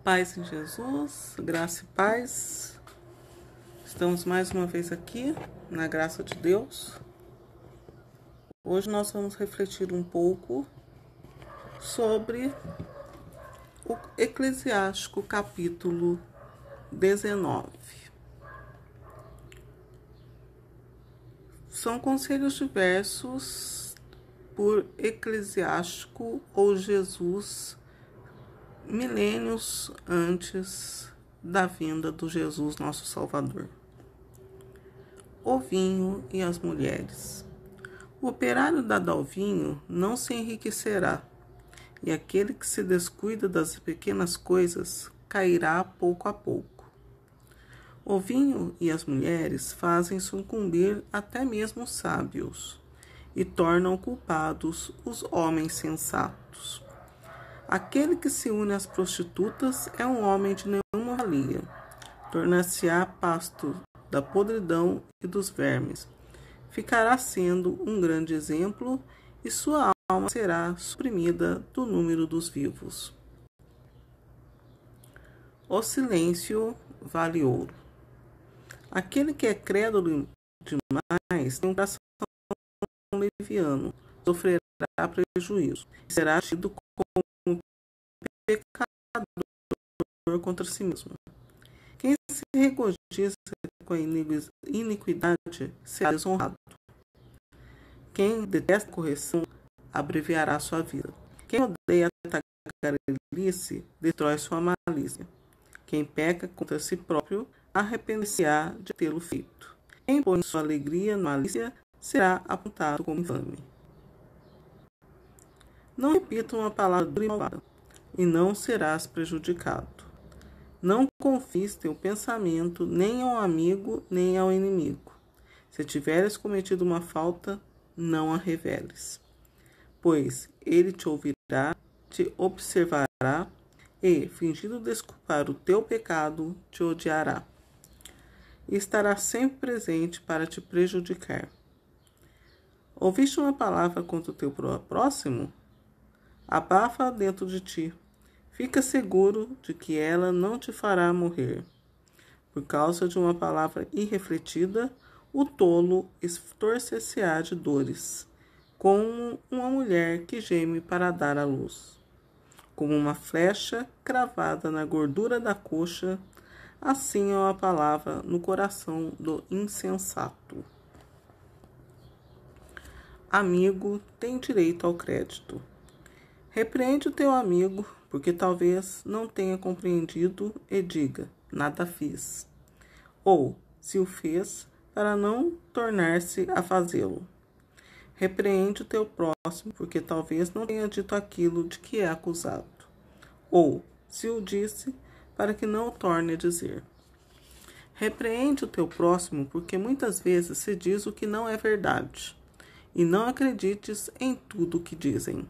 Paz em Jesus, graça e paz. Estamos mais uma vez aqui, na graça de Deus. Hoje nós vamos refletir um pouco sobre o Eclesiástico capítulo 19. São conselhos diversos por Eclesiástico ou Jesus, milênios antes da vinda do Jesus, nosso Salvador. O vinho e as mulheres. O operário dado ao vinho não se enriquecerá, e aquele que se descuida das pequenas coisas cairá pouco a pouco. O vinho e as mulheres fazem sucumbir até mesmo os sábios, e tornam culpados os homens sensatos. Aquele que se une às prostitutas é um homem de nenhuma valia. Tornar-se-á pasto da podridão e dos vermes. Ficará sendo um grande exemplo e sua alma será suprimida do número dos vivos. O silêncio vale ouro. Aquele que é crédulo demais tem um coração leviano, sofrerá prejuízo e será tido como pecador contra si mesmo. Quem se regozija com a iniquidade será desonrado. Quem detesta a correção abreviará sua vida. Quem odeia a tagarelice destrói sua malícia. Quem peca contra si próprio arrepender-se-á de tê-lo feito. Quem põe sua alegria na malícia será apontado como infame. Não repita uma palavra dura e malvada, e não serás prejudicado. Não confies teu pensamento nem ao amigo, nem ao inimigo. Se tiveres cometido uma falta, não a reveles. Pois ele te ouvirá, te observará e, fingindo desculpar o teu pecado, te odiará. E estará sempre presente para te prejudicar. Ouviste uma palavra contra o teu próximo? Abafa dentro de ti. Fica seguro de que ela não te fará morrer. Por causa de uma palavra irrefletida, o tolo estorcer-se-á de dores, como uma mulher que geme para dar à luz. Como uma flecha cravada na gordura da coxa, assim é a palavra no coração do insensato. Amigo tem direito ao crédito. Repreende o teu amigo, porque talvez não tenha compreendido, e diga, nada fiz. Ou, se o fez, para não tornar-se a fazê-lo. Repreende o teu próximo, porque talvez não tenha dito aquilo de que é acusado. Ou, se o disse, para que não o torne a dizer. Repreende o teu próximo, porque muitas vezes se diz o que não é verdade, e não acredites em tudo o que dizem.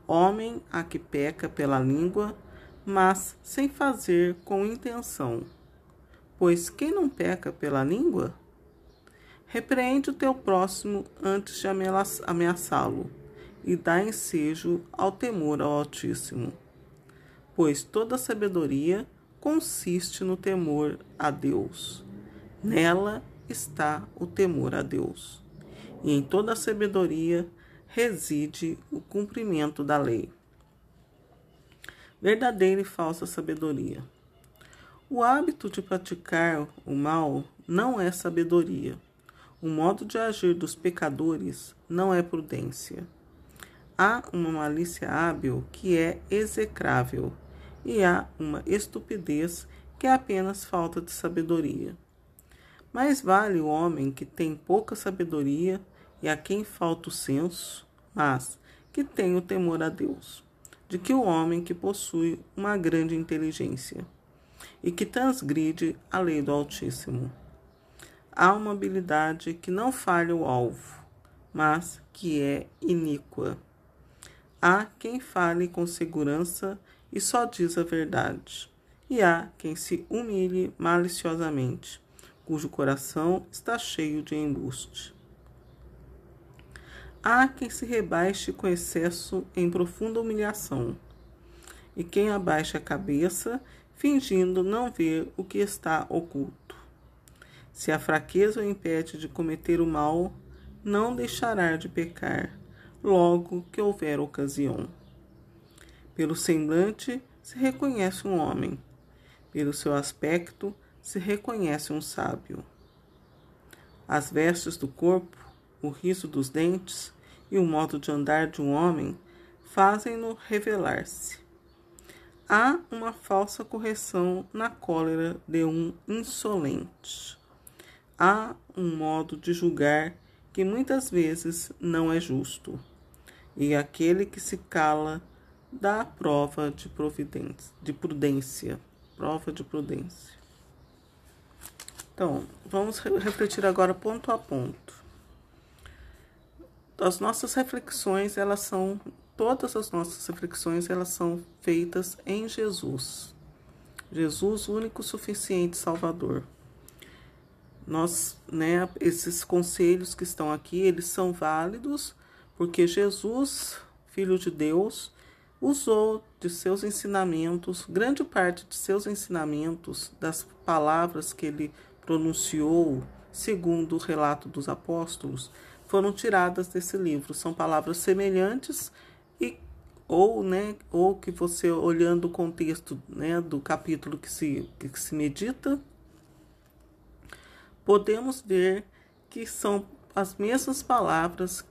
Homem há que peca pela língua, mas sem fazer com intenção. Pois quem não peca pela língua? Repreende o teu próximo antes de ameaçá-lo, e dá ensejo ao temor ao Altíssimo. Pois toda sabedoria consiste no temor a Deus. Nela está o temor a Deus. E em toda sabedoria reside o cumprimento da lei. Verdadeira e falsa sabedoria. O hábito de praticar o mal não é sabedoria. O modo de agir dos pecadores não é prudência. Há uma malícia hábil que é execrável, e há uma estupidez que é apenas falta de sabedoria. Mais vale o homem que tem pouca sabedoria e a quem falta o senso, mas que tem o temor a Deus, de que o homem que possui uma grande inteligência e que transgride a lei do Altíssimo. Há uma habilidade que não falha o alvo, mas que é iníqua. Há quem fale com segurança e só diz a verdade, e há quem se humilhe maliciosamente, cujo coração está cheio de embuste. Há quem se rebaixe com excesso em profunda humilhação, e quem abaixa a cabeça, fingindo não ver o que está oculto. Se a fraqueza o impede de cometer o mal, não deixará de pecar, logo que houver ocasião. Pelo semblante se reconhece um homem, pelo seu aspecto se reconhece um sábio. As vestes do corpo, o riso dos dentes e o modo de andar de um homem fazem-no revelar-se. Há uma falsa correção na cólera de um insolente. Há um modo de julgar que muitas vezes não é justo, e aquele que se cala dá prova de prudência. Prova de prudência. Então, vamos refletir agora ponto a ponto. As nossas reflexões, todas as nossas reflexões, elas são feitas em Jesus. Jesus, único, suficiente Salvador. Esses conselhos que estão aqui, eles são válidos porque Jesus, Filho de Deus, usou de seus ensinamentos, grande parte de seus ensinamentos, das palavras que ele pronunciou, segundo o relato dos apóstolos, foram tiradas desse livro. São palavras semelhantes ou que você, olhando o contexto, do capítulo que se medita, podemos ver que são as mesmas palavras,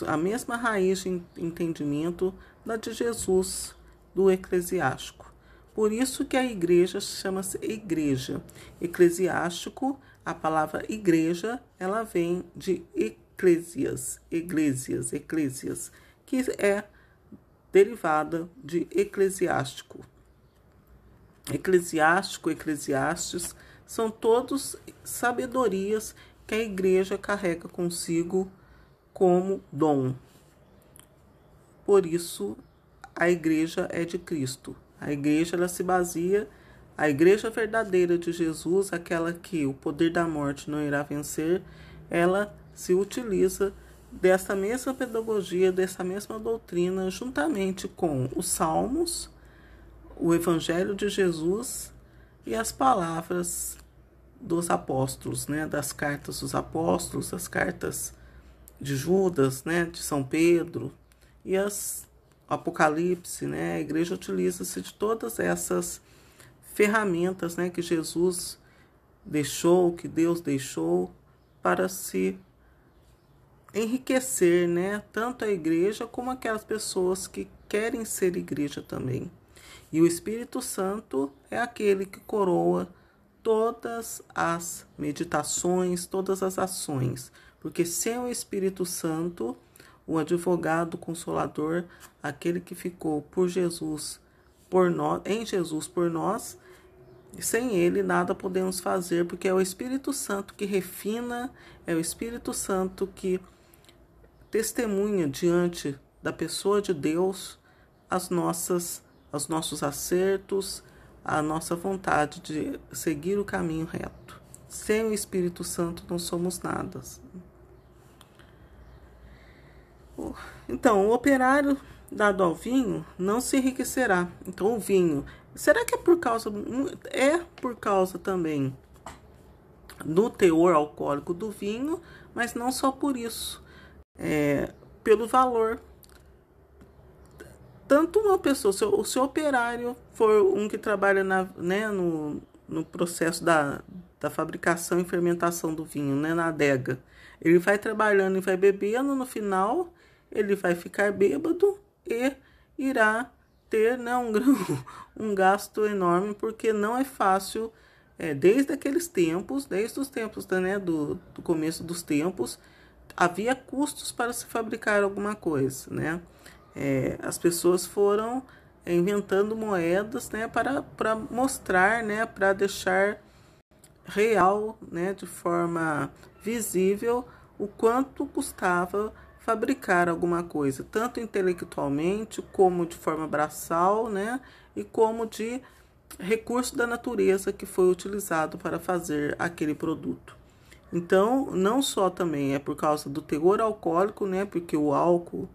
a mesma raiz de entendimento da de Jesus, do eclesiástico. Por isso que a igreja chama-se igreja. Eclesiástico, a palavra igreja, ela vem de eclésias, que é derivada de eclesiástico. Eclesiástico, eclesiastes, são todos sabedorias que a igreja carrega consigo como dom. Por isso, a igreja é de Cristo. A igreja, ela se baseia, a igreja verdadeira de Jesus, aquela que o poder da morte não irá vencer, ela se utiliza dessa mesma pedagogia, dessa mesma doutrina, juntamente com os Salmos, o Evangelho de Jesus e as palavras dos apóstolos, das cartas dos apóstolos, das cartas de Judas, de São Pedro e as Apocalipse, A igreja utiliza-se de todas essas ferramentas, que Jesus deixou, que Deus deixou, para se enriquecer, tanto a igreja como aquelas pessoas que querem ser igreja também. E o Espírito Santo é aquele que coroa todas as meditações, todas as ações, porque sem o Espírito Santo, o advogado consolador, aquele que ficou por Jesus, em Jesus por nós, sem ele nada podemos fazer, porque é o Espírito Santo que refina, é o Espírito Santo que testemunha diante da pessoa de Deus os nossos acertos, a nossa vontade de seguir o caminho reto. Sem o Espírito Santo não somos nada. Então, o operário dado ao vinho não se enriquecerá. Então, o vinho, será que é por causa também do teor alcoólico do vinho, mas não só por isso, pelo valor. Tanto uma pessoa, se o operário for um que trabalha no processo da fabricação e fermentação do vinho, na adega, ele vai trabalhando e vai bebendo, no final ele vai ficar bêbado e irá ter um gasto enorme, porque não é fácil, desde aqueles tempos, desde os tempos do começo dos tempos, havia custos para se fabricar alguma coisa, as pessoas foram inventando moedas, para mostrar, para deixar real, de forma visível, o quanto custava fabricar alguma coisa, tanto intelectualmente, como de forma braçal, e como de recurso da natureza que foi utilizado para fazer aquele produto. Então, não só também é por causa do teor alcoólico, porque o álcool,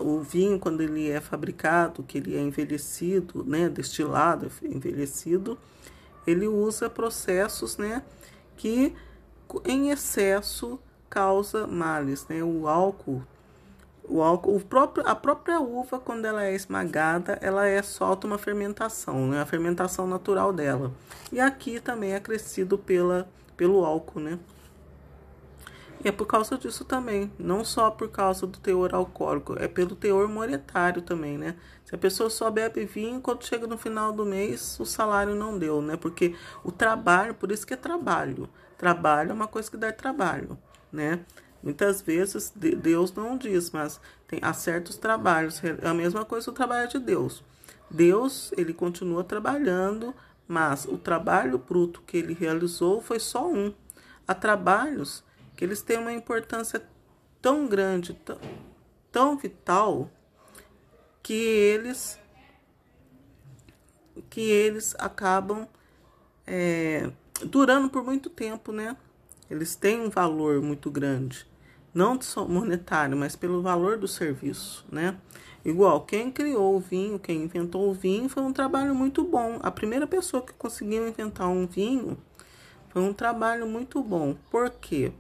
O vinho, quando ele é fabricado, que ele é envelhecido, né, destilado, envelhecido, ele usa processos, né, que em excesso causa males, né? A própria uva, quando ela é esmagada, ela solta uma fermentação, né? A fermentação natural dela. E aqui também é acrescido pelo álcool, né? E é por causa disso também, não só por causa do teor alcoólico, é pelo teor monetário também, né? Se a pessoa só bebe vinho, quando chega no final do mês, o salário não deu, né? Porque o trabalho, por isso que é trabalho. Trabalho é uma coisa que dá trabalho, né? Muitas vezes Deus não diz, mas há certos trabalhos. É a mesma coisa o trabalho de Deus. Deus, ele continua trabalhando, mas o trabalho bruto que ele realizou foi só um. Há trabalhos que eles têm uma importância tão grande, tão vital, que eles acabam durando por muito tempo, né? Eles têm um valor muito grande, não só monetário, mas pelo valor do serviço, né? Igual, quem criou o vinho, quem inventou o vinho, foi um trabalho muito bom. A primeira pessoa que conseguiu inventar um vinho foi um trabalho muito bom. Por quê?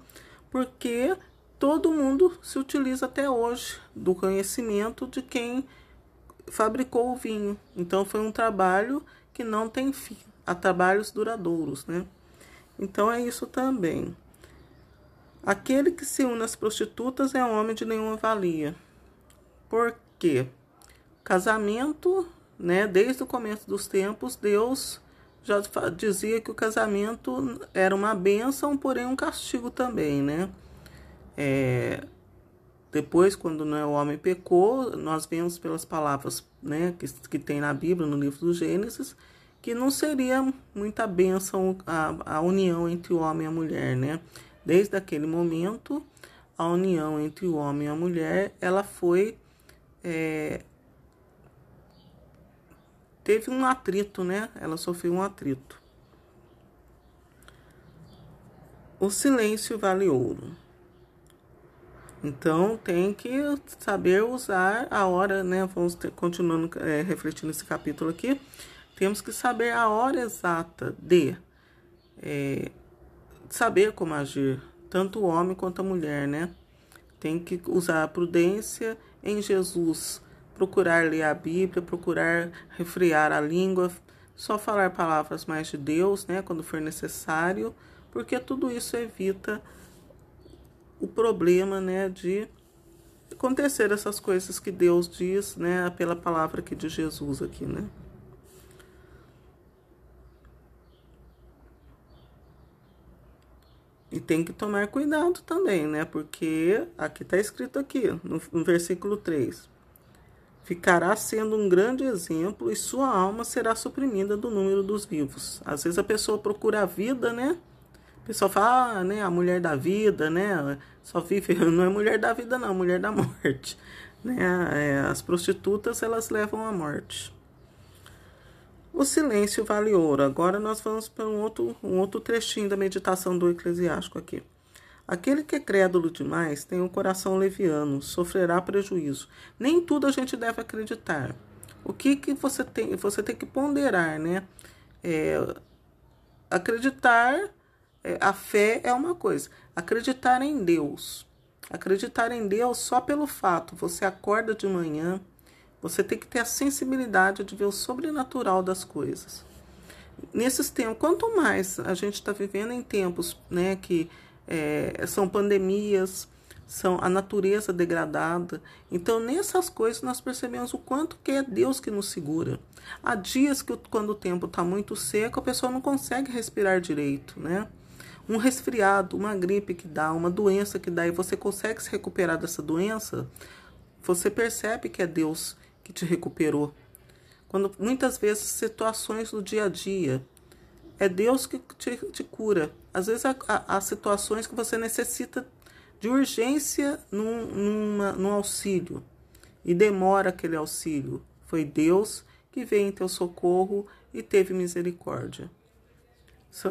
Porque todo mundo se utiliza até hoje do conhecimento de quem fabricou o vinho. Então foi um trabalho que não tem fim. Há trabalhos duradouros, né? Então é isso também. Aquele que se une às prostitutas é homem de nenhuma valia. Por quê? Casamento, né? Desde o começo dos tempos, Deus já dizia que o casamento era uma bênção, porém um castigo também, né? Depois, quando o homem pecou, nós vemos pelas palavras, né, que tem na Bíblia, no livro do Gênesis, que não seria muita bênção a união entre o homem e a mulher, né? Desde aquele momento, a união entre o homem e a mulher, ela foi... teve um atrito, né? Ela sofreu um atrito. O silêncio vale ouro. Então, tem que saber usar a hora, né? Vamos continuando refletindo esse capítulo aqui. Temos que saber a hora exata de saber como agir, tanto o homem quanto a mulher, né? Tem que usar a prudência em Jesus, procurar ler a Bíblia, procurar refrear a língua, só falar palavras mais de Deus, né? Quando for necessário, porque tudo isso evita o problema, né, de acontecer essas coisas que Deus diz, né, pela palavra aqui de Jesus aqui, né. E tem que tomar cuidado também, né, porque aqui está escrito aqui, no versículo 3, ficará sendo um grande exemplo e sua alma será suprimida do número dos vivos. Às vezes a pessoa procura a vida, né, o pessoal fala, né, a mulher da vida, né, só vive, não é mulher da vida não, mulher da morte, né, as prostitutas, elas levam à morte. O silêncio vale ouro. Agora nós vamos para um outro trechinho da meditação do Eclesiástico aqui. Aquele que é crédulo demais tem um coração leviano, sofrerá prejuízo. Nem tudo a gente deve acreditar. O que você tem? Você tem que ponderar, né, acreditar... a fé é uma coisa, acreditar em Deus só pelo fato, você acorda de manhã, você tem que ter a sensibilidade de ver o sobrenatural das coisas. Nesses tempos, quanto mais a gente está vivendo em tempos, né, que são pandemias, são a natureza degradada, então nessas coisas nós percebemos o quanto que é Deus que nos segura. Há dias que quando o tempo está muito seco, a pessoa não consegue respirar direito, né? Um resfriado, uma gripe que dá, uma doença que dá, e você consegue se recuperar dessa doença, você percebe que é Deus que te recuperou. Quando muitas vezes situações do dia a dia, é Deus que te cura. Às vezes há situações que você necessita de urgência num auxílio, e demora aquele auxílio. Foi Deus que veio em teu socorro e teve misericórdia.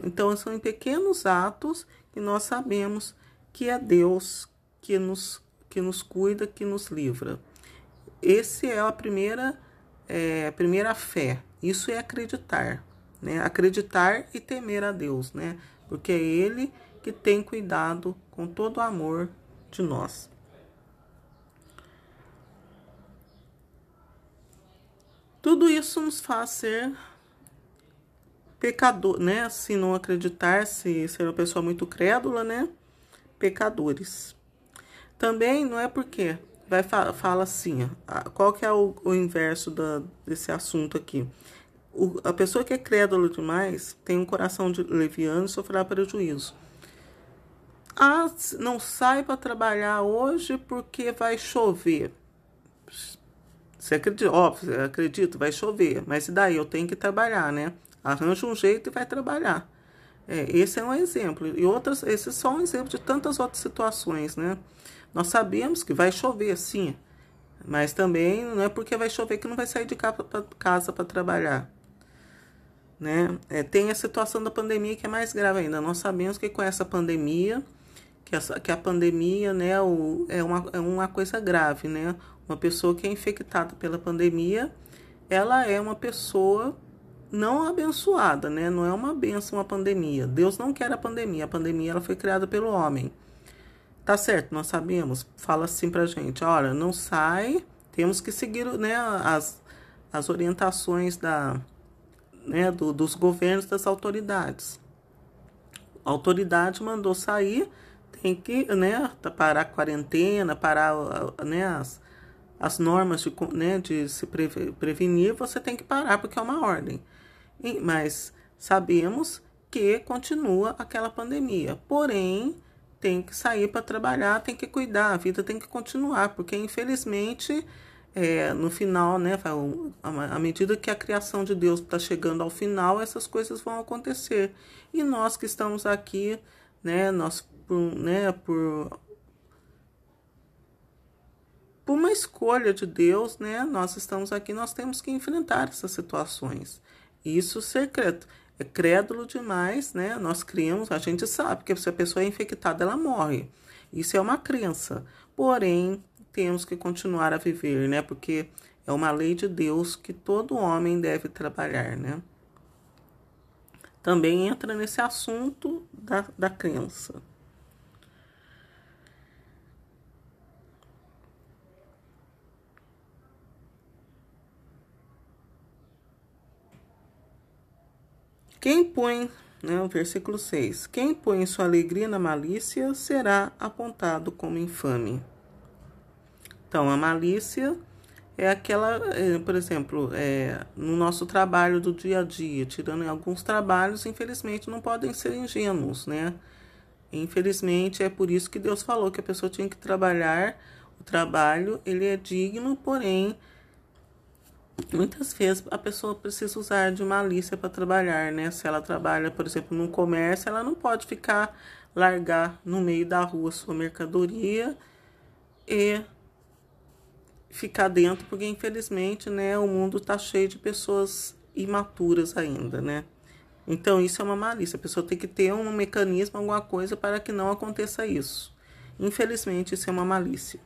Então, são em pequenos atos que nós sabemos que é Deus que nos cuida, que nos livra. esse é a primeira fé. Isso é acreditar, né? Acreditar e temer a Deus, né? Porque é Ele que tem cuidado com todo o amor de nós. Tudo isso nos faz ser pecador, né? Se não acreditar, se ser uma pessoa muito crédula, né? Pecadores. Também não é porque fala assim, qual que é o inverso desse assunto aqui? A pessoa que é crédula demais tem um coração leviano e sofrerá prejuízo. Não sai para trabalhar hoje porque vai chover. Você acredita? Óbvio, acredito, vai chover. Mas e daí? Eu tenho que trabalhar, né? Arranja um jeito e vai trabalhar. Esse é um exemplo. Esse é só um exemplo de tantas outras situações, né? Nós sabemos que vai chover, sim. Mas também não é porque vai chover que não vai sair de casa para trabalhar. Né? Tem a situação da pandemia que é mais grave ainda. Nós sabemos que com essa pandemia, que a pandemia, né, é uma coisa grave, né? Uma pessoa que é infectada pela pandemia, ela é uma pessoa não abençoada, né? Não é uma bênção a pandemia. Deus não quer a pandemia ela foi criada pelo homem. Tá certo, nós sabemos. Fala assim pra gente, olha, não sai, temos que seguir, né, as orientações né, dos governos, das autoridades. A autoridade mandou sair, tem que, né, parar a quarentena, parar, né, as normas de se prevenir, você tem que parar porque é uma ordem. Mas sabemos que continua aquela pandemia. Porém, tem que sair para trabalhar, tem que cuidar, a vida tem que continuar, porque infelizmente, no final, né, à medida que a criação de Deus está chegando ao final, essas coisas vão acontecer. E nós que estamos aqui, né, por uma escolha de Deus, né, nós estamos aqui, nós temos que enfrentar essas situações. Isso ser crédulo demais, né? Nós cremos, a gente sabe que se a pessoa é infectada, ela morre. Isso é uma crença. Porém, temos que continuar a viver, né? Porque é uma lei de Deus que todo homem deve trabalhar, né? Também entra nesse assunto da crença. Quem põe, né, o versículo 6, quem põe sua alegria na malícia será apontado como infame. Então, a malícia é aquela, por exemplo, no nosso trabalho do dia a dia, tirando em alguns trabalhos, infelizmente, não podem ser ingênuos, né? Infelizmente, é por isso que Deus falou que a pessoa tinha que trabalhar, o trabalho, ele é digno, porém, muitas vezes a pessoa precisa usar de malícia para trabalhar, né? Se ela trabalha, por exemplo, num comércio, ela não pode largar no meio da rua sua mercadoria e ficar dentro, porque infelizmente, né, o mundo está cheio de pessoas imaturas ainda, né? Então isso é uma malícia. A pessoa tem que ter um mecanismo, alguma coisa para que não aconteça isso. Infelizmente, isso é uma malícia.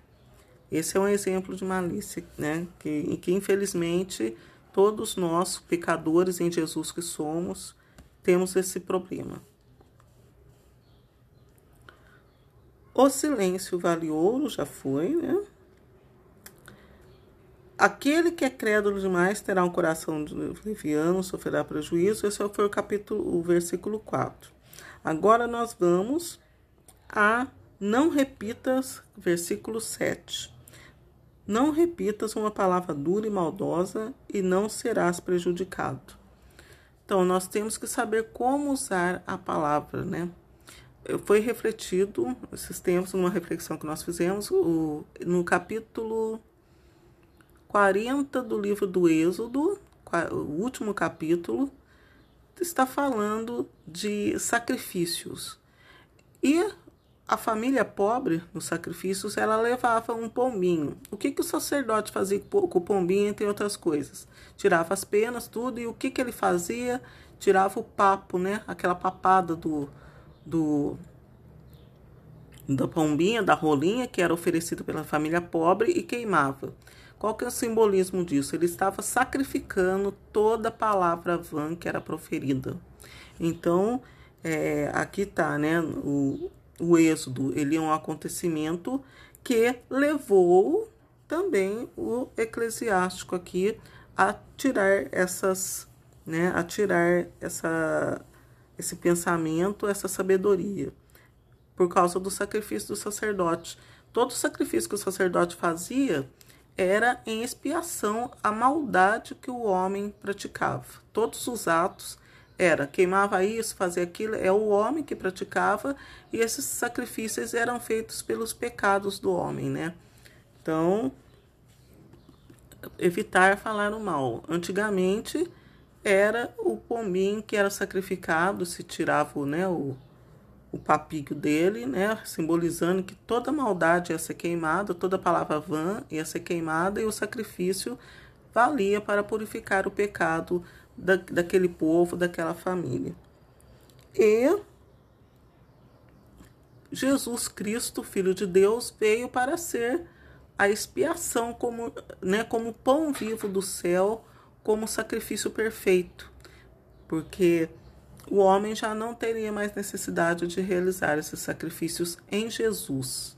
Esse é um exemplo de malícia, né? Que infelizmente todos nós, pecadores em Jesus que somos, temos esse problema. O silêncio vale ouro, já foi, né? Aquele que é crédulo demais terá um coração leviano, sofrerá prejuízo. Esse foi o versículo 4. Agora nós vamos a não repitas, versículo 7. Não repitas uma palavra dura e maldosa e não serás prejudicado. Então, nós temos que saber como usar a palavra, né? Foi refletido esses tempos, numa reflexão que nós fizemos, no capítulo 40 do livro do Êxodo, o último capítulo, está falando de sacrifícios. E a família pobre, nos sacrifícios, ela levava um pombinho. O que o sacerdote fazia com o pombinho, entre outras coisas? Tirava as penas, tudo, e o que ele fazia? Tirava o papo, né? Aquela papada da pombinha, da rolinha, que era oferecida pela família pobre, e queimava. Qual que é o simbolismo disso? Ele estava sacrificando toda palavra vã que era proferida. Então, aqui está, né? O êxodo, ele é um acontecimento que levou também o eclesiástico aqui a tirar essas, né? A tirar esse pensamento, essa sabedoria, por causa do sacrifício do sacerdote. Todo sacrifício que o sacerdote fazia era em expiação à maldade que o homem praticava. Todos os atos queimava isso, fazia aquilo, é o homem que praticava, e esses sacrifícios eram feitos pelos pecados do homem, né? Então, evitar falar o mal. Antigamente, era o pombinho que era sacrificado, se tirava, né, o papinho dele, né, simbolizando que toda maldade ia ser queimada, toda palavra vã ia ser queimada, e o sacrifício valia para purificar o pecado daquele povo, daquela família. E Jesus Cristo, Filho de Deus, veio para ser a expiação como, né, como pão vivo do céu, como sacrifício perfeito, porque o homem já não teria mais necessidade de realizar esses sacrifícios em Jesus.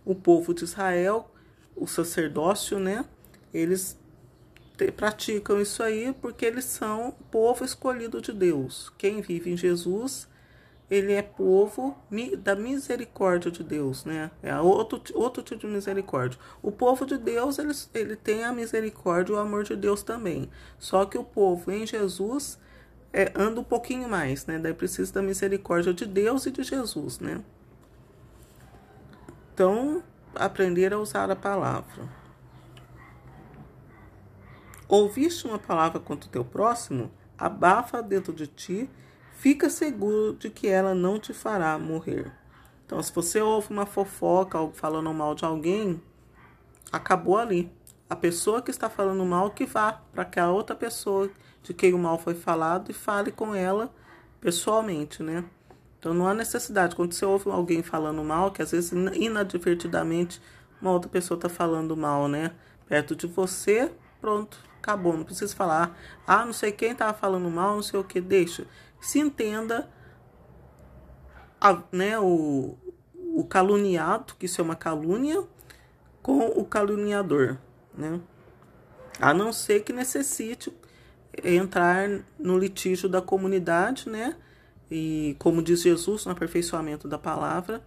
O povo de Israel, o sacerdócio, né, eles praticam isso aí porque eles são povo escolhido de Deus. Quem vive em Jesus, ele é povo da misericórdia de Deus, né? É outro tipo de misericórdia. O povo de Deus, ele tem a misericórdia e o amor de Deus também. Só que o povo em Jesus anda um pouquinho mais, né? Daí precisa da misericórdia de Deus e de Jesus, né? Então, aprender a usar a palavra. Ouviste uma palavra contra o teu próximo? Abafa dentro de ti, fica seguro de que ela não te fará morrer. Então, se você ouve uma fofoca, algo falando mal de alguém, acabou ali. A pessoa que está falando mal, que vá para aquela outra pessoa de quem o mal foi falado e fale com ela pessoalmente, né? Então, não há necessidade. Quando você ouve alguém falando mal, que às vezes inadvertidamente uma outra pessoa está falando mal, né? Perto de você, pronto, acabou. Não precisa falar, não sei quem estava falando mal, não sei o que, deixa. Se entenda, né, o caluniado, que isso é uma calúnia, com o caluniador, né? A não ser que necessite entrar no litígio da comunidade, né? E como diz Jesus no aperfeiçoamento da palavra,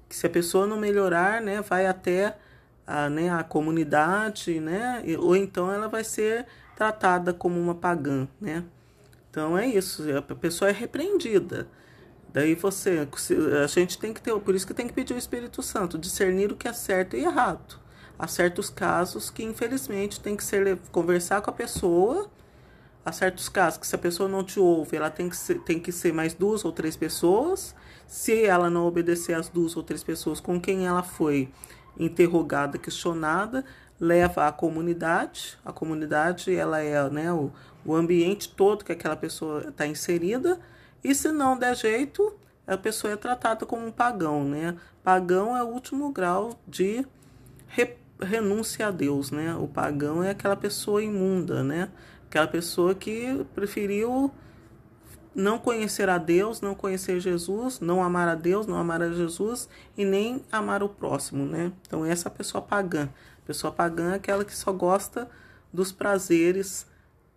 que se a pessoa não melhorar, né, vai até a comunidade, né? Ou então ela vai ser tratada como uma pagã, né? Então é isso, a pessoa é repreendida. Daí a gente tem que ter, por isso que tem que pedir o Espírito Santo, discernir o que é certo e errado. Há certos casos que, infelizmente, tem que conversar com a pessoa. Há certos casos que, se a pessoa não te ouve, ela tem que ser mais 2 ou 3 pessoas. Se ela não obedecer às 2 ou 3 pessoas com quem ela foi interrogada, questionada, leva à comunidade. A comunidade, ela é, né, o ambiente todo que aquela pessoa está inserida. E se não der jeito, a pessoa é tratada como um pagão, né? Pagão é o último grau de renúncia a Deus, né? O pagão é aquela pessoa imunda, né? Aquela pessoa que preferiu não conhecer a Deus, não conhecer Jesus, não amar a Deus, não amar a Jesus e nem amar o próximo, né? Então essa é a pessoa pagã. A pessoa pagã é aquela que só gosta dos prazeres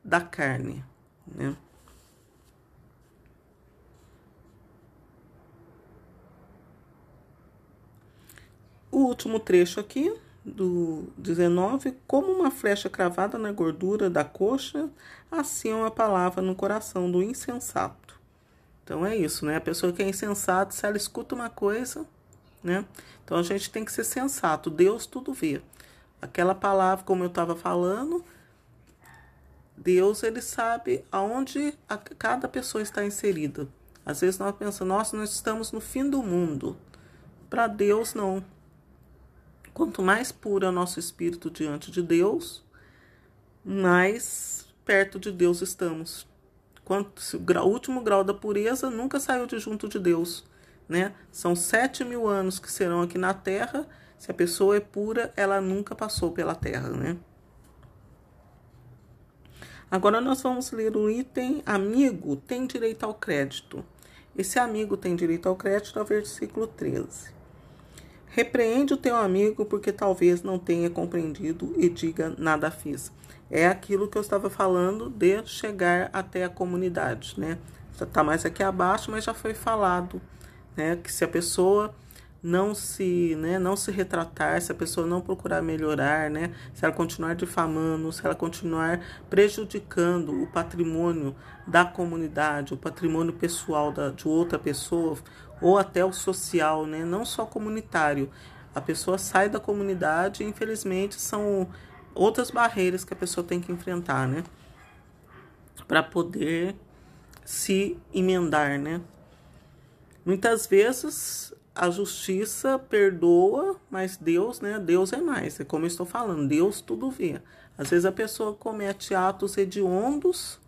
da carne, né? O último trecho aqui, do 19, como uma flecha cravada na gordura da coxa, assim é uma palavra no coração do insensato. Então é isso, né? A pessoa que é insensata, se ela escuta uma coisa, né? Então a gente tem que ser sensato, Deus tudo vê. Aquela palavra, como eu estava falando, Deus, ele sabe aonde cada pessoa está inserida. Às vezes nós pensamos, nossa, nós estamos no fim do mundo. Para Deus, não. Quanto mais puro é o nosso espírito diante de Deus, mais perto de Deus estamos. O último grau da pureza nunca saiu de junto de Deus, né? São 7.000 anos que serão aqui na Terra. Se a pessoa é pura, ela nunca passou pela Terra, né? Agora nós vamos ler o item amigo tem direito ao crédito. Esse amigo tem direito ao crédito é o versículo 13. Repreende o teu amigo porque talvez não tenha compreendido e diga nada fiz. É aquilo que eu estava falando de chegar até a comunidade, né? Está mais aqui abaixo, mas já foi falado, né? Que se a pessoa não se retratar, se a pessoa não procurar melhorar, né? Se ela continuar difamando, se ela continuar prejudicando o patrimônio da comunidade, o patrimônio pessoal de outra pessoa, ou até o social, né? Não só comunitário. A pessoa sai da comunidade e, infelizmente, são outras barreiras que a pessoa tem que enfrentar, né? Para poder se emendar, né? Muitas vezes a justiça perdoa, mas Deus, né? Deus é mais. É como eu estou falando, Deus tudo vê. Às vezes a pessoa comete atos hediondos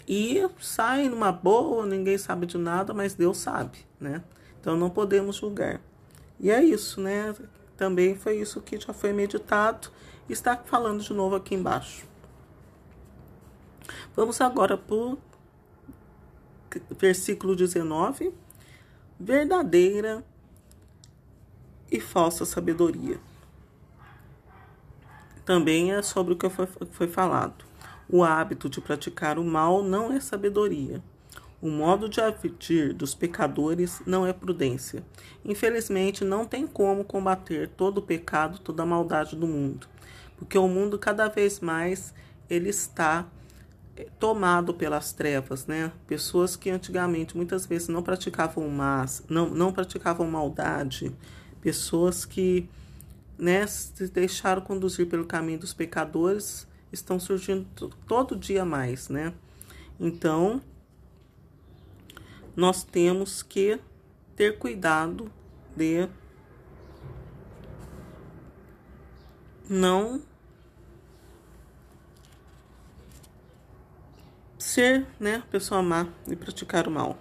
e sai numa boa, ninguém sabe de nada, mas Deus sabe, né? Então não podemos julgar. E é isso, né? Também foi isso que já foi meditado e está falando de novo aqui embaixo. Vamos agora para o versículo 19. Verdadeira e falsa sabedoria. Também é sobre o que foi falado. O hábito de praticar o mal não é sabedoria. O modo de agir dos pecadores não é prudência. Infelizmente, não tem como combater todo o pecado, toda a maldade do mundo. Porque o mundo, cada vez mais, ele está tomado pelas trevas, né? Pessoas que antigamente muitas vezes não praticavam não praticavam maldade, pessoas que, né, se deixaram conduzir pelo caminho dos pecadores, estão surgindo todo dia mais, né? Então, nós temos que ter cuidado de não ser, né, pessoa má e praticar o mal.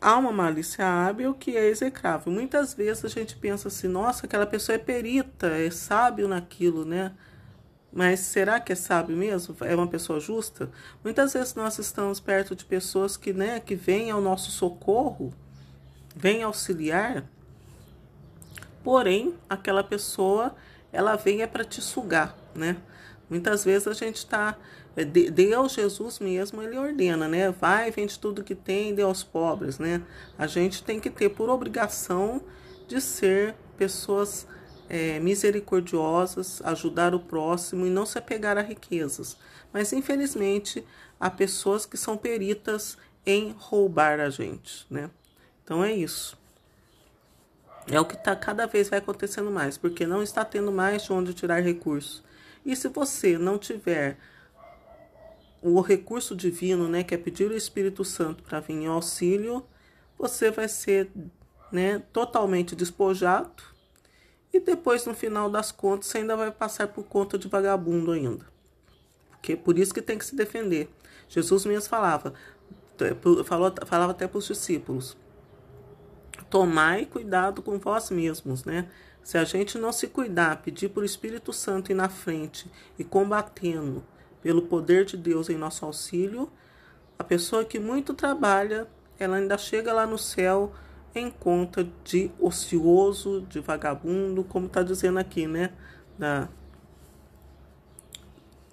Há uma malícia hábil que é execrável. Muitas vezes a gente pensa assim, nossa, aquela pessoa é perita, é sábio naquilo, né? Mas será que é sábio mesmo? É uma pessoa justa? Muitas vezes nós estamos perto de pessoas que, né, que vêm ao nosso socorro, vêm auxiliar, porém, aquela pessoa, ela vem é para te sugar, né? Muitas vezes a gente está... Deus, Jesus mesmo, ele ordena, né? Vai, vende tudo que tem e dê aos pobres, né? A gente tem que ter por obrigação de ser pessoas misericordiosas, ajudar o próximo e não se apegar a riquezas. Mas, infelizmente, há pessoas que são peritas em roubar a gente, né? Então, é isso. É o que cada vez vai acontecendo mais, porque não está tendo mais de onde tirar recursos. E se você não tiver o recurso divino, né, que é pedir o Espírito Santo para vir em auxílio, você vai ser, né, totalmente despojado e depois, no final das contas, você ainda vai passar por conta de vagabundo ainda. Porque por isso que tem que se defender. Jesus mesmo falava até para os discípulos, tomai cuidado com vós mesmos, né? Se a gente não se cuidar, pedir para o Espírito Santo ir na frente e combatendo pelo poder de Deus em nosso auxílio, a pessoa que muito trabalha, ela ainda chega lá no céu em conta de ocioso, de vagabundo, como está dizendo aqui, né?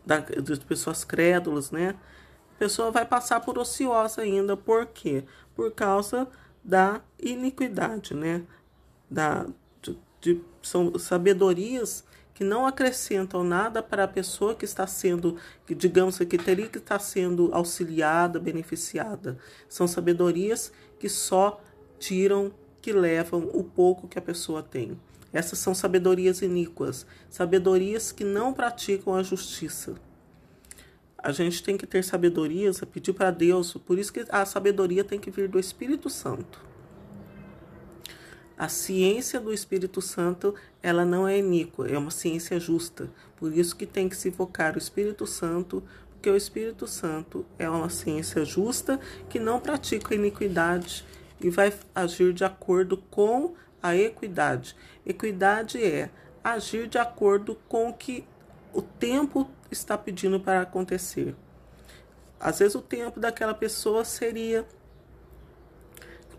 Das pessoas crédulas, né? A pessoa vai passar por ociosa ainda. Por quê? Por causa da iniquidade, né? São sabedorias que não acrescentam nada para a pessoa que está sendo, que digamos que teria que estar sendo auxiliada, beneficiada. São sabedorias que só tiram, que levam o pouco que a pessoa tem. Essas são sabedorias iníquas, sabedorias que não praticam a justiça. A gente tem que ter sabedorias, a pedir para Deus, por isso que a sabedoria tem que vir do Espírito Santo. A ciência do Espírito Santo, ela não é iníqua, é uma ciência justa. Por isso que tem que se invocar o Espírito Santo, porque o Espírito Santo é uma ciência justa que não pratica iniquidade e vai agir de acordo com a equidade. Equidade é agir de acordo com o que o tempo está pedindo para acontecer. Às vezes o tempo daquela pessoa seria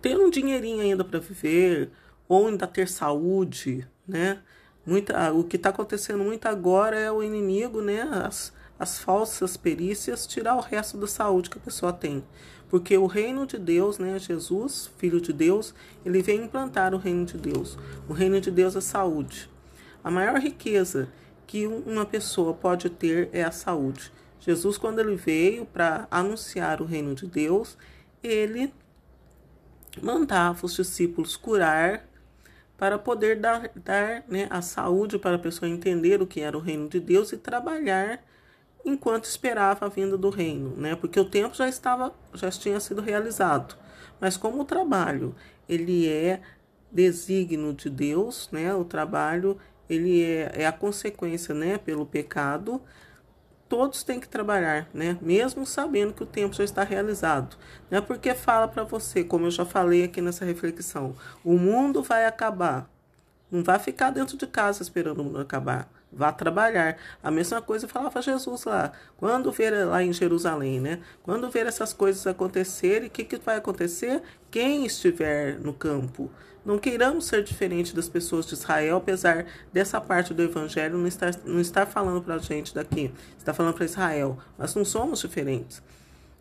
ter um dinheirinho ainda para viver, ou ainda ter saúde, né? O que está acontecendo muito agora é o inimigo, né? As falsas perícias, tirar o resto da saúde que a pessoa tem. Porque o reino de Deus, né? Jesus, Filho de Deus, ele vem implantar o reino de Deus. O reino de Deus é saúde. A maior riqueza que uma pessoa pode ter é a saúde. Jesus, quando ele veio para anunciar o reino de Deus, ele mandava os discípulos curar para poder dar né, a saúde para a pessoa entender o que era o reino de Deus e trabalhar enquanto esperava a vinda do reino, né? Porque o tempo já tinha sido realizado. Mas como o trabalho, ele é desígnio de Deus, né? O trabalho, ele é a consequência, né, pelo pecado. Todos têm que trabalhar, né? Mesmo sabendo que o tempo já está realizado. Não é porque fala para você, como eu já falei aqui nessa reflexão, o mundo vai acabar. Não vai ficar dentro de casa esperando o mundo acabar. Vá trabalhar. A mesma coisa falava Jesus lá. Quando ver lá em Jerusalém, né? Quando ver essas coisas acontecerem, o que vai acontecer? Quem estiver no campo. Não queiramos ser diferente das pessoas de Israel, apesar dessa parte do evangelho não estar falando para a gente daqui. Está falando para Israel. Mas não somos diferentes.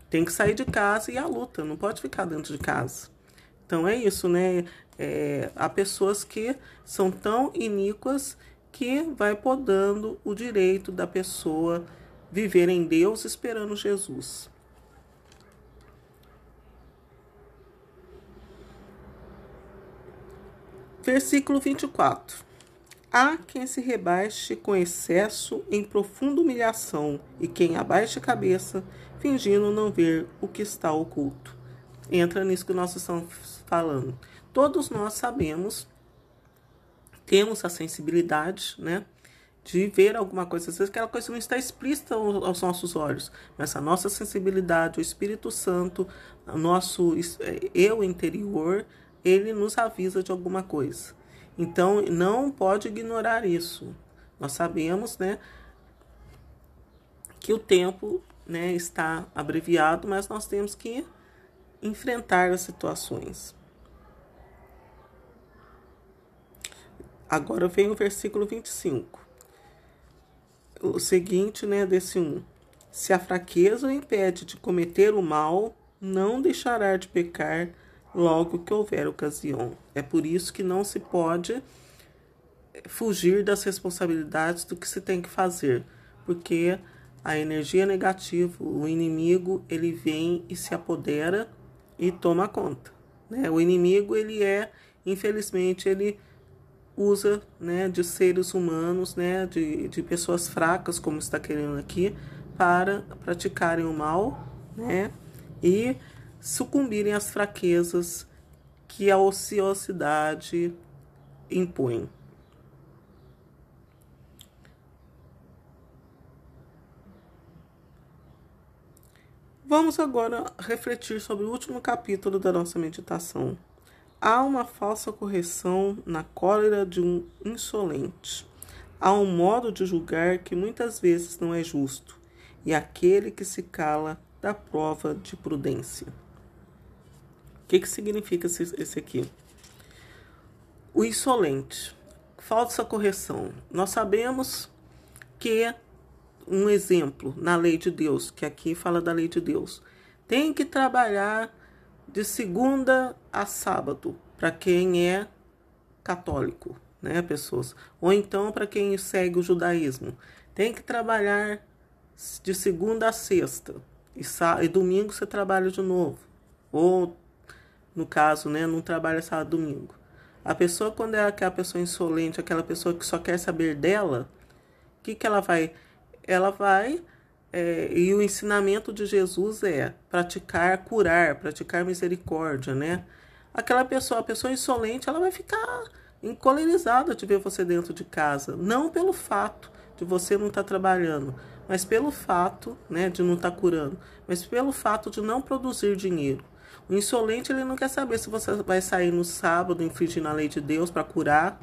Tem que sair de casa e ir à luta. Não pode ficar dentro de casa. Então é isso, né? Há pessoas que são tão iníquas que vai podando o direito da pessoa viver em Deus esperando Jesus. Versículo 24. Há quem se rebaixe com excesso em profunda humilhação e quem abaixe a cabeça, fingindo não ver o que está oculto. Entra nisso que nós estamos falando. Todos nós sabemos, temos a sensibilidade, né, de ver alguma coisa. Às vezes aquela coisa não está explícita aos nossos olhos, mas a nossa sensibilidade, o Espírito Santo, o nosso eu interior, ele nos avisa de alguma coisa. Então, não pode ignorar isso. Nós sabemos, né, que o tempo, né, está abreviado, mas nós temos que enfrentar as situações. Agora vem o versículo 25. O seguinte, né, desse 1. Se a fraqueza o impede de cometer o mal, não deixará de pecar logo que houver ocasião. É por isso que não se pode fugir das responsabilidades do que se tem que fazer, porque a energia negativa, o inimigo, ele vem e se apodera e toma conta, né? O inimigo, infelizmente, ele usa, né, de seres humanos, né, de pessoas fracas, como está querendo aqui, para praticarem o mal, né, e sucumbirem às fraquezas que a ociosidade impõe. Vamos agora refletir sobre o último capítulo da nossa meditação. Há uma falsa correção na cólera de um insolente. Há um modo de julgar que muitas vezes não é justo, e aquele que se cala dá prova de prudência. O que significa esse aqui? O insolente, falsa correção. Nós sabemos que um exemplo na lei de Deus, que aqui fala da lei de Deus, tem que trabalhar de segunda a sábado, para quem é católico, né, pessoas? Ou então para quem segue o judaísmo. Tem que trabalhar de segunda a sexta, e domingo você trabalha de novo. Ou, no caso, né, não trabalha sábado e domingo. A pessoa, quando é aquela pessoa insolente, aquela pessoa que só quer saber dela, o que ela vai? Ela vai... e o ensinamento de Jesus é praticar, curar, praticar misericórdia, né? A pessoa insolente, ela vai ficar encolerizada de ver você dentro de casa. Não pelo fato de você não estar trabalhando, mas pelo fato, né, de não estar curando, mas pelo fato de não produzir dinheiro. O insolente, ele não quer saber se você vai sair no sábado infringindo a lei de Deus para curar,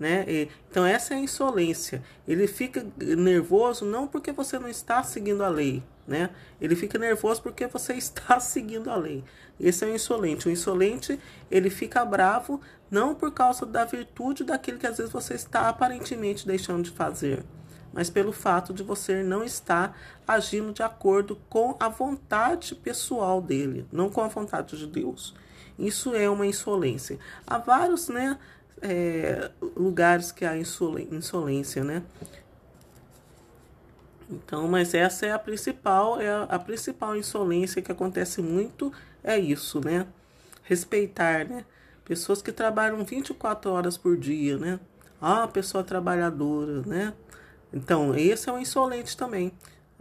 né? Então essa é a insolência. Ele fica nervoso não porque você não está seguindo a lei, né? Ele fica nervoso porque você está seguindo a lei. Esse é o insolente. O insolente, ele fica bravo não por causa da virtude daquilo que às vezes você está aparentemente deixando de fazer, mas pelo fato de você não estar agindo de acordo com a vontade pessoal dele, não com a vontade de Deus. Isso é uma insolência. Há vários, né, lugares que há insolência, né? Então, mas essa é a principal insolência que acontece muito, é isso, né? Respeitar, né? Pessoas que trabalham 24 horas por dia, né? Ah, pessoa trabalhadora, né? Então, esse é um insolente também.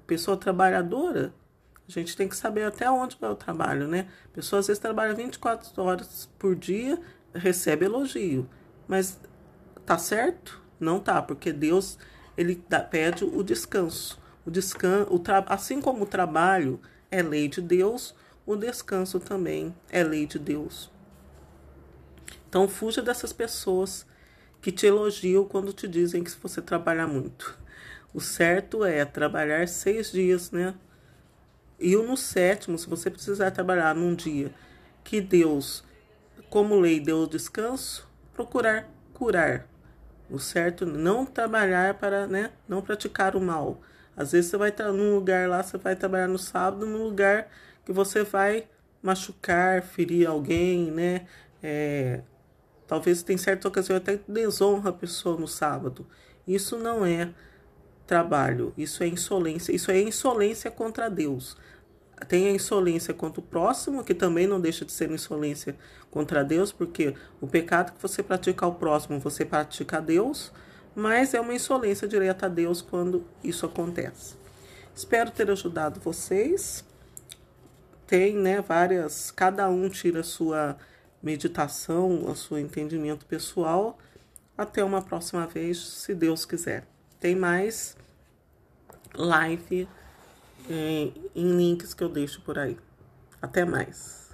Pessoa trabalhadora, a gente tem que saber até onde vai o trabalho, né? A pessoa às vezes trabalha 24 horas por dia, recebe elogio. Mas tá certo? Não tá, porque Deus, ele pede o descanso. Assim como o trabalho é lei de Deus, o descanso também é lei de Deus. Então fuja dessas pessoas que te elogiam quando te dizem que você trabalha muito. O certo é trabalhar 6 dias, né? E no 7º, se você precisar trabalhar num dia que Deus, como lei, deu o descanso, procurar curar. O certo é não trabalhar para, né, não praticar o mal. Às vezes você vai estar num lugar lá, você vai trabalhar no sábado, num lugar que você vai machucar, ferir alguém, né? Talvez tem certas ocasiões até desonra a pessoa no sábado. Isso não é trabalho, isso é insolência. Isso é insolência contra Deus. Tem a insolência contra o próximo, que também não deixa de ser insolência contra Deus, porque o pecado que você pratica ao próximo, você pratica a Deus, mas é uma insolência direta a Deus quando isso acontece. Espero ter ajudado vocês. Tem, né, várias, cada um tira a sua meditação, o seu entendimento pessoal. Até uma próxima vez, se Deus quiser. Tem mais live em links que eu deixo por aí. Até mais.